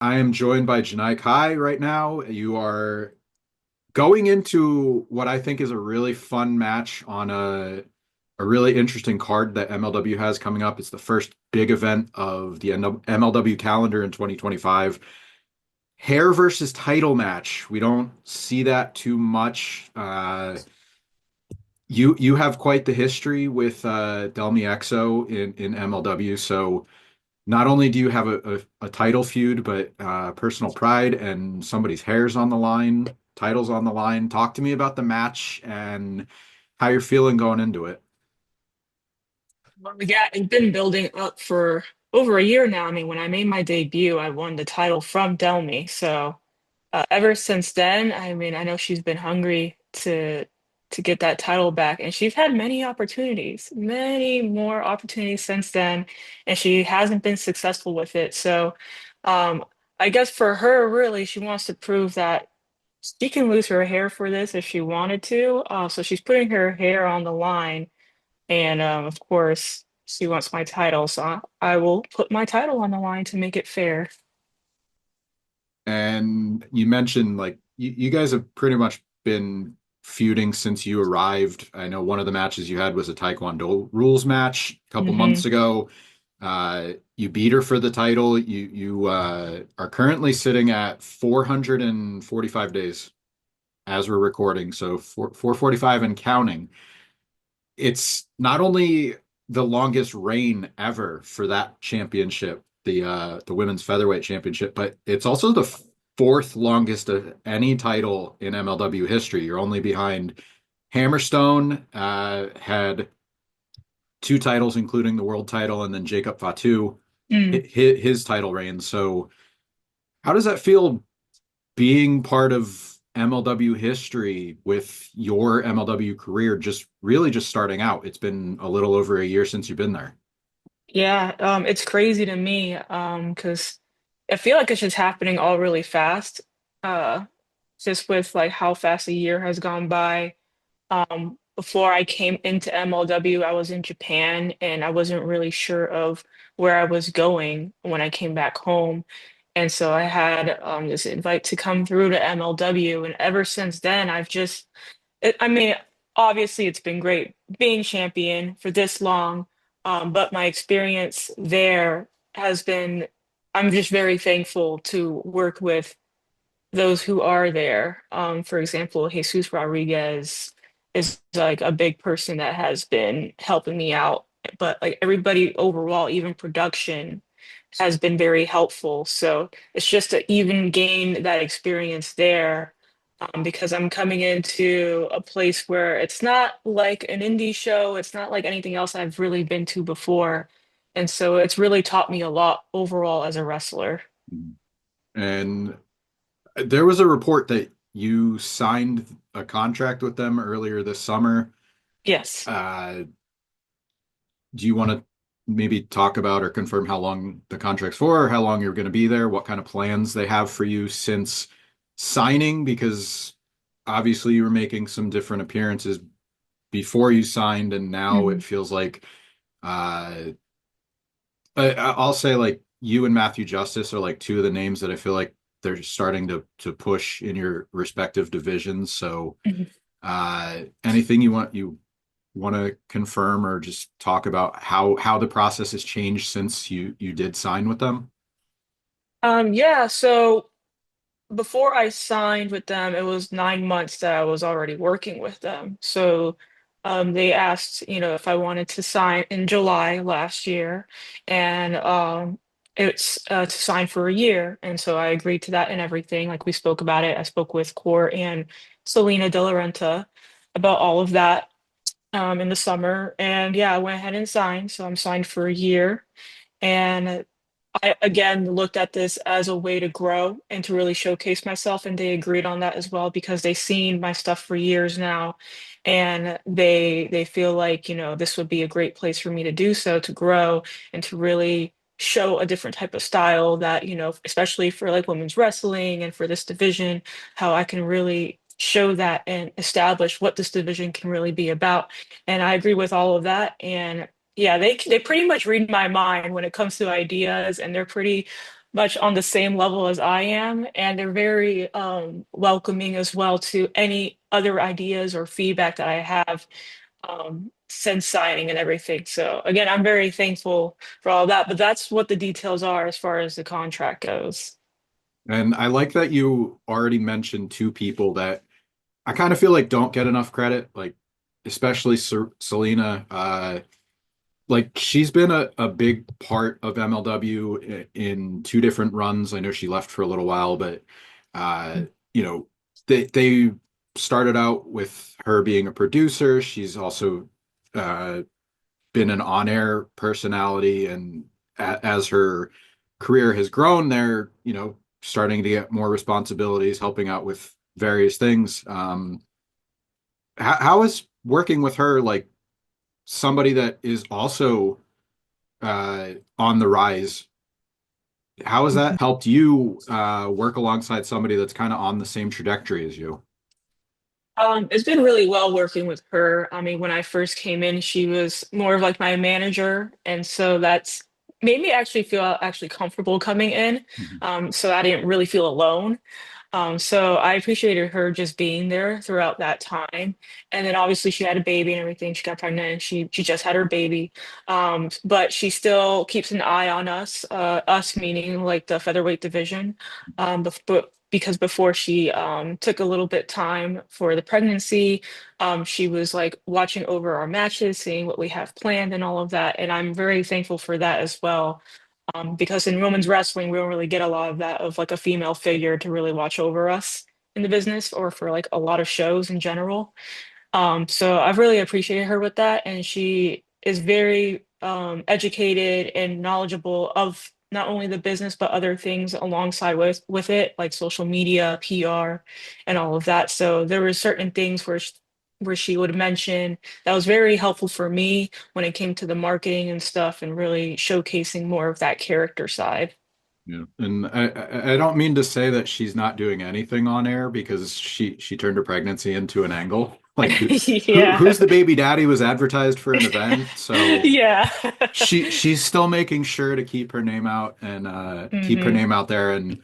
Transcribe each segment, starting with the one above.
I am joined by Janai Kai right now. You are going into what I think is a really fun match on a really interesting card that MLW has coming up. It's the first big event of the MLW calendar in 2025. Hair versus title match. We don't see that too much. You have quite the history with Delmi Exo in MLW, so not only do you have a title feud, but personal pride and somebody's hair's on the line, title's on the line. Talk to me about the match and how you're feeling going into it. Well, yeah, it's been building up for over a year now. I mean, when I made my debut, I won the title from Delmi. So ever since then, I mean, I know she's been hungry to get that title back, and she's had many more opportunities since then, and she hasn't been successful with it. So um, I guess for her, really, she wants to prove that she can lose her hair for this if she wanted to. So she's putting her hair on the line. And of course, she wants my title, so I will put my title on the line to make it fair. And you mentioned like you guys have pretty much been feuding since you arrived. I know one of the matches you had was a Taekwondo rules match a couple Hmm. months ago. You beat her for the title. You are currently sitting at 445 days as we're recording, so 445 and counting. It's not only the longest reign ever for that championship, the women's featherweight championship, but it's also the fourth longest of any title in MLW history. You're only behind Hammerstone, had two titles, including the world title, and then Jacob Fatu, Mm. his title reign. So, how does that feel being part of MLW history with your MLW career just really just starting out? It's been a little over a year since you've been there. Yeah, it's crazy to me, because I feel like it's just happening all really fast. Uh, just with like how fast a year has gone by. Before I came into MLW, I was in Japan and I wasn't really sure of where I was going when I came back home. And so I had this invite to come through to MLW. And ever since then, I mean, obviously it's been great being champion for this long. But my experience there has been, I'm just very thankful to work with those who are there. For example, Jesus Rodriguez is like a big person that has been helping me out. But like everybody overall, even production, has been very helpful. So it's just to even gain that experience there, because I'm coming into a place where it's not like an indie show, it's not like anything else I've really been to before. And so it's really taught me a lot overall as a wrestler. And there was a report that you signed a contract with them earlier this summer. Yes. Uh, do you want to maybe talk about or confirm how long the contract's for, or how long you're going to be there, what kind of plans they have for you since signing? Because obviously you were making some different appearances before you signed, and now it feels like uh, I'll say like you and Matthew Justice are like two of the names that I feel like they're starting to push in your respective divisions. So Mhm. anything you want to confirm or just talk about how the process has changed since you did sign with them? Yeah, so before I signed with them, it was 9 months that I was already working with them. So they asked, if I wanted to sign in July last year, and it's to sign for a year. And so I agreed to that and everything. Like we spoke about it. I spoke with Core and Selena De La Renta about all of that in the summer. And yeah, I went ahead and signed. So I'm signed for a year. And I again looked at this as a way to grow and to really showcase myself, and they agreed on that as well because they've seen my stuff for years now, and they feel like, this would be a great place for me to do so, to grow and to really show a different type of style that, especially for like women's wrestling and for this division, how I can really show that and establish what this division can really be about. And I agree with all of that. And yeah, they pretty much read my mind when it comes to ideas, and they're pretty much on the same level as I am, and they're very welcoming as well to any other ideas or feedback that I have since signing and everything. So again, I'm very thankful for all that, but that's what the details are as far as the contract goes. And I like that you already mentioned two people that I kind of feel like don't get enough credit, like especially Selena. Like she's been a big part of MLW in two different runs. I know she left for a little while, but uh, you know, they started out with her being a producer. She's also uh, been an on-air personality, and as her career has grown, they're starting to get more responsibilities, helping out with various things. How is working with her like somebody that is also on the rise? How has that helped you work alongside somebody that's kind of on the same trajectory as you? It's been really well working with her. I mean, when I first came in, she was more of like my manager, and so that's made me actually feel actually comfortable coming in. Mhm. So I didn't really feel alone. So I appreciated her just being there throughout that time. And then obviously she had a baby and everything. She got pregnant and she just had her baby. But she still keeps an eye on us, us meaning like the featherweight division. But because before she took a little bit time for the pregnancy, she was like watching over our matches, seeing what we have planned and all of that. And I'm very thankful for that as well, because in women's wrestling, we don't really get a lot of that of like a female figure to really watch over us in the business or for like a lot of shows in general. So I've really appreciated her with that, and she is very educated and knowledgeable of not only the business but other things alongside with it, like social media, PR, and all of that. So there were certain things where she would mention that was very helpful for me when it came to the marketing and stuff, and really showcasing more of that character side. Yeah, and I don't mean to say that she's not doing anything on air because she turned her pregnancy into an angle. Like Yeah. who's the baby daddy was advertised for an event, so Yeah. she's still making sure to keep her name out and keep her Hmm. name out there and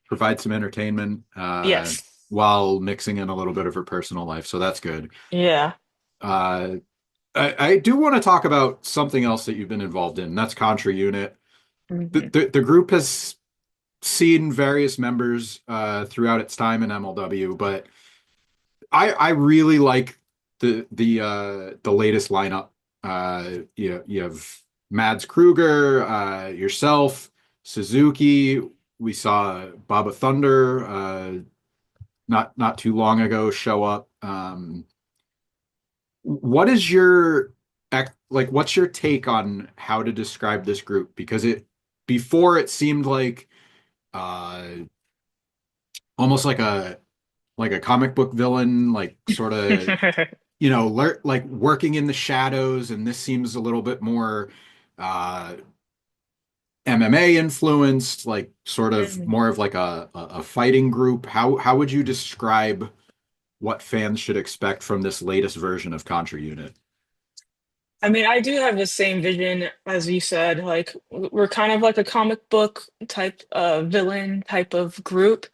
provide some entertainment Yes. while mixing in a little bit of her personal life. So that's good. Yeah. Uh, I do want to talk about something else that you've been involved in. That's Contra Unit. Hmm. The group has seen various members throughout its time in MLW, but I really like the latest lineup. You have Mads Kruger, yourself, Suzuki. We saw Baba Thunder not too long ago show up. What is your like? What's your take on how to describe this group? Because it before it seemed like uh, almost like a comic book villain, like sort of like working in the shadows, and this seems a little bit more uh, MMA influenced, like sort of Mhm. more of like a fighting group. How would you describe what fans should expect from this latest version of Contra Unit? I mean, I do have the same vision as you said. Like we're kind of like a comic book type villain type of group.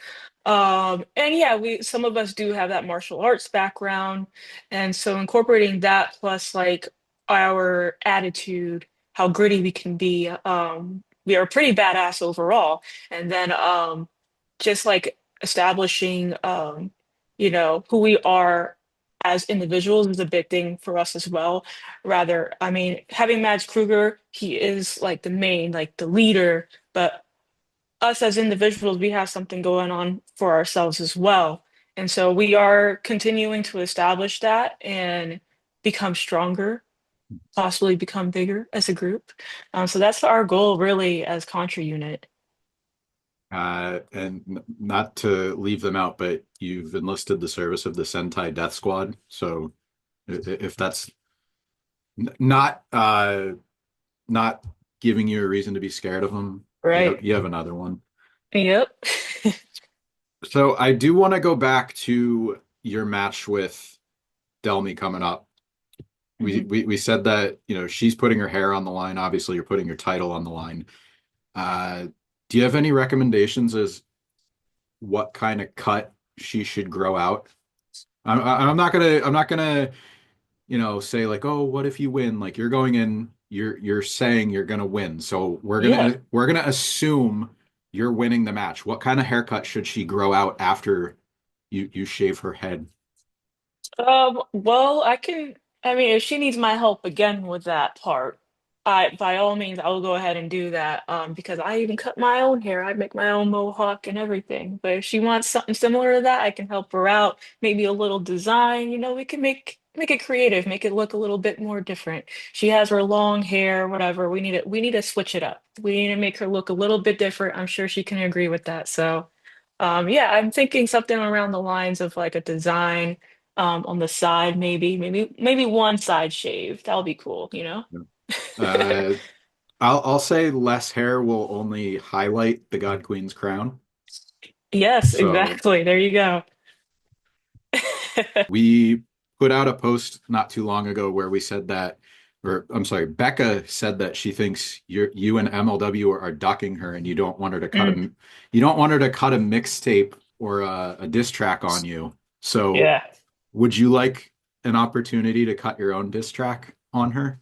And yeah, we some of us do have that martial arts background. And so incorporating that plus like our attitude, how gritty we can be, we are pretty badass overall. And then just like establishing who we are as individuals is a big thing for us as well. Rather, I mean, having Mads Kruger, he is like the main, like the leader, but us as individuals, we have something going on for ourselves as well. And so we are continuing to establish that and become stronger, possibly become bigger as a group. So that's our goal really as Contra Unit. And not to leave them out, but you've enlisted the service of the Sentai Death Squad. So if that's not not giving you a reason to be scared of them, Right. you have another one. Yep. So I do want to go back to your match with Delmi coming up. Mhm. We said that, she's putting her hair on the line. Obviously, you're putting your title on the line. Uh, Do you have any recommendations as what kind of cut she should grow out? I'm not gonna say like, oh, what if you win? Like you're going in, you're saying you're gonna win. So Yeah. we're gonna assume you're winning the match. What kind of haircut should she grow out after you shave her head? Well, I mean, if she needs my help again with that part, by all means, I will go ahead and do that. Because I even cut my own hair. I make my own mohawk and everything. But if she wants something similar to that, I can help her out. Maybe a little design, we can make it creative, make it look a little bit more different. She has her long hair, whatever. We need to switch it up. We need to make her look a little bit different. I'm sure she can agree with that. So, yeah, I'm thinking something around the lines of like a design on the side, maybe one side shaved. That would be cool, you know? Uh, I'll say less hair will only highlight the God Queen's crown. Yes, So exactly. There you go. we put out a post not too long ago where we said that, or I'm sorry, Becca said that she thinks you and MLW are ducking her, and Mm, you don't want her to cut a mixtape or a diss track on you. So, yeah. would you like an opportunity to cut your own diss track on her?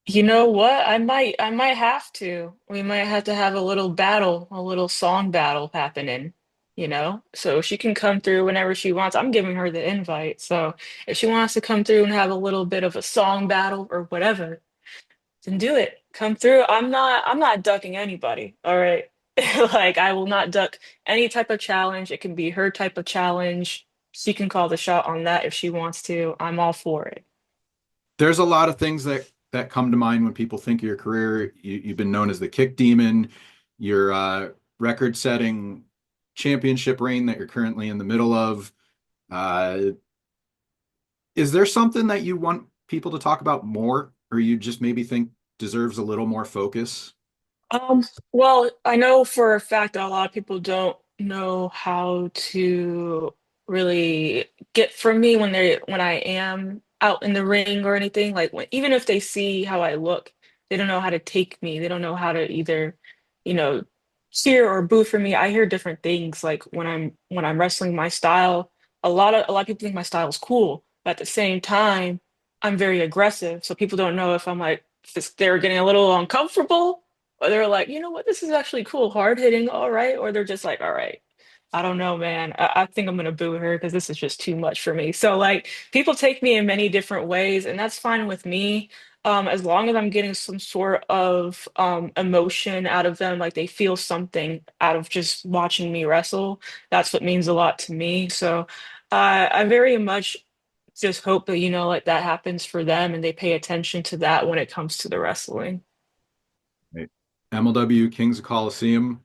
You know what? I might have to. We might have to have a little battle, a little song battle happening, you know? So she can come through whenever she wants. I'm giving her the invite. So if she wants to come through and have a little bit of a song battle or whatever, then do it. Come through. I'm not ducking anybody. All right. Like I will not duck any type of challenge. It can be her type of challenge. She can call the shot on that if she wants to. I'm all for it. There's a lot of things that come to mind when people think of your career. You've been known as the kick demon, your record-setting championship reign that you're currently in the middle of. Uh, is there something that you want people to talk about more, or you just maybe think deserves a little more focus? Well, I know for a fact that a lot of people don't know how to really get from me when I am out in the ring or anything. Like even if they see how I look, they don't know how to take me. They don't know how to either, you know, cheer or boo for me. I hear different things like when I'm wrestling my style, a lot of people think my style is cool, but at the same time, I'm very aggressive. So people don't know if I'm like if they're getting a little uncomfortable or they're like, you know what, this is actually cool, hard hitting, all right. Or they're just like, all right, I don't know, man. I think I'm gonna boo her because this is just too much for me. So like people take me in many different ways, and that's fine with me. As long as I'm getting some sort of emotion out of them, like they feel something out of just watching me wrestle, that's what means a lot to me. So I very much just hope that, like that happens for them and they pay attention to that when it comes to the wrestling. Right. MLW Kings of Coliseum,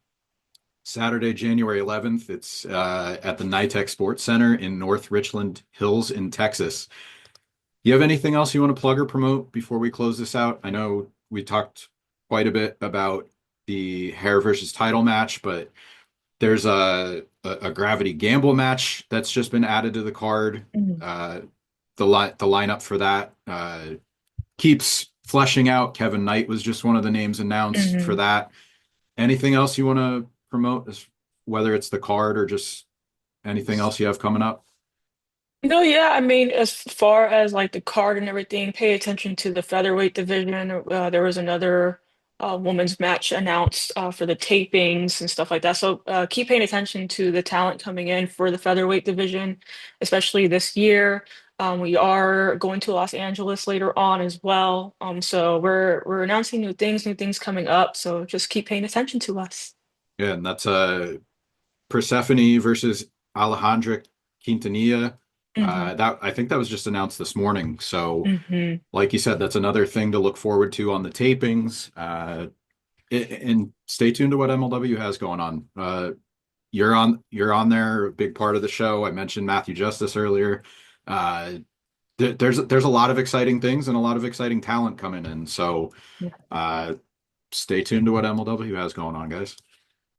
Saturday, January 11th. It's at the NITEC Sports Center in North Richland Hills in Texas. You have anything else you want to plug or promote before we close this out? I know we talked quite a bit about the hair versus title match, but there's a gravity gamble match that's just been added to the card. Mhm. The lineup for that keeps fleshing out. Kevin Knight was just one of the names announced for Mhm. that. Anything else you want to promote, whether it's the card or just anything else you have coming up? No, yeah, I mean, as far as like the card and everything, pay attention to the featherweight division. There was another women's match announced for the tapings and stuff like that. So keep paying attention to the talent coming in for the featherweight division, especially this year. We are going to Los Angeles later on as well. So we're announcing new things coming up. So just keep paying attention to us. Yeah, and that's Persephone versus Alejandra Quintanilla. Hmm. That I think that was just announced this morning. So, Hmm. like you said, that's another thing to look forward to on the tapings. And stay tuned to what MLW has going on. You're on there, a big part of the show. I mentioned Matthew Justice earlier. Uh, there's a lot of exciting things and a lot of exciting talent coming in. So, Yeah. uh, stay tuned to what MLW has going on, guys.